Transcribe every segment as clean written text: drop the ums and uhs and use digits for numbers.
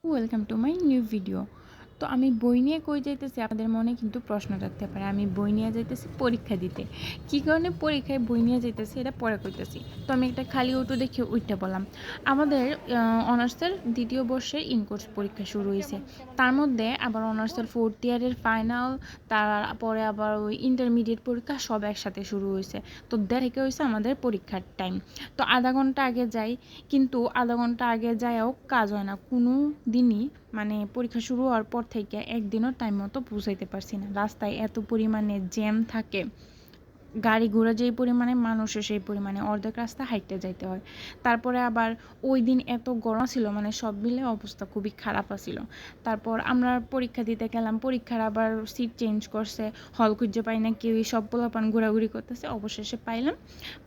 Welcome to my new video. তো আমি বই নিয়ে কই যাইতেছি, আপনাদের মনে কিন্তু প্রশ্ন থাকতে পারে। আমি বই নিয়ে যাইতেছি পরীক্ষা দিতে। কী কারণে পরীক্ষায় বই নিয়ে যাইতেছি এটা পরে কইতেছি। তো আমি একটা খালি অটো দেখে ওইটা বললাম। আমাদের অনার্সের দ্বিতীয় বর্ষের ইনকোর্স পরীক্ষা শুরু হয়েছে। তার মধ্যে আবার অনার্সের ফোর্থ ইয়ারের ফাইনাল, তারপরে আবার ওই ইন্টারমিডিয়েট পরীক্ষা সব একসাথে শুরু হয়েছে। তো থেকে হয়েছে আমাদের পরীক্ষার টাইম। তো আধা ঘন্টা আগে যাই, কিন্তু আধা ঘন্টা আগে যায়ও কাজ হয় না কোনো দিনই। মানে পরীক্ষা শুরু হওয়ার পর থেকে একদিনও টাইম মতো পৌঁছাইতে পারছি না। রাস্তায় এত পরিমাণে জ্যাম থাকে, গাড়ি ঘোড়া যেই পরিমাণে, মানুষও সেই পরিমাণে, অর্ধেক রাস্তা হাঁটতে যাইতে হয়। তারপরে আবার ওই দিন এত গরম ছিল, মানে সব মিলে অবস্থা খুবই খারাপ ছিল। তারপর আমরা পরীক্ষা দিতে গেলাম, পরীক্ষার আবার সিট চেঞ্জ করছে, হল খুঁজে পাই না কেউই, সব পোলাপান ঘোরাঘুরি করতেছে। অবশেষে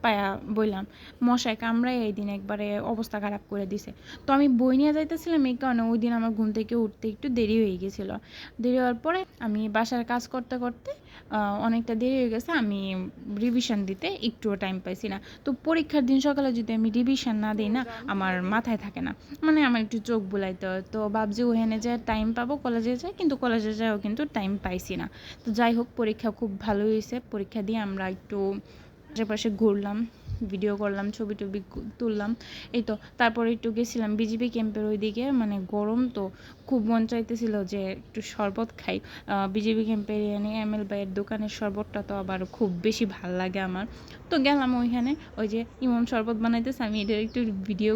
পায়া বইলাম। মশায় কামড়ায় এই দিন একবারে অবস্থা খারাপ করে দিছে। তো আমি বই নিয়ে যাইতেছিলাম, এই কারণে ওই দিন আমার ঘুম থেকে উঠতে একটু দেরি হয়ে গেছিলো। দেরি হওয়ার পরে আমি বাসার কাজ করতে করতে অনেকটা দেরি হয়ে গেছে। আমি রিভিশন দিতে একটুও টাইম পাইছি না। তো পরীক্ষার দিন সকালে যদি আমি রিভিশন না দিই না, আমার মাথায় থাকে না, মানে আমার একটু চোখ বুলাইতে হয়। তো ভাবছি ওখানে যে টাইম পাবো কলেজে যাই, কিন্তু কলেজে যাও কিন্তু টাইম পাইছি না। তো যাই হোক, পরীক্ষা খুব ভালো হয়েছে। পরীক্ষা দিয়ে আমরা একটু আশেপাশে ঘুরলাম, ভিডিও করলাম, ছবি টবি তুললাম। এই তো তারপরে একটু গেছিলাম বিজিবি ক্যাম্পের ওইদিকে, মানে গরম তো খুব মন চাইতেছিল যে একটু শরবত খাই। বিজিবি ক্যাম্পের এখানে এমএল ভাইয়ের দোকানের শরবতটা তো আবার খুব বেশি ভাল লাগে আমার। তো গেলাম ওইখানে, ওই যে ইমন শরবত বানাইতেছে, আমি এটা একটু ভিডিও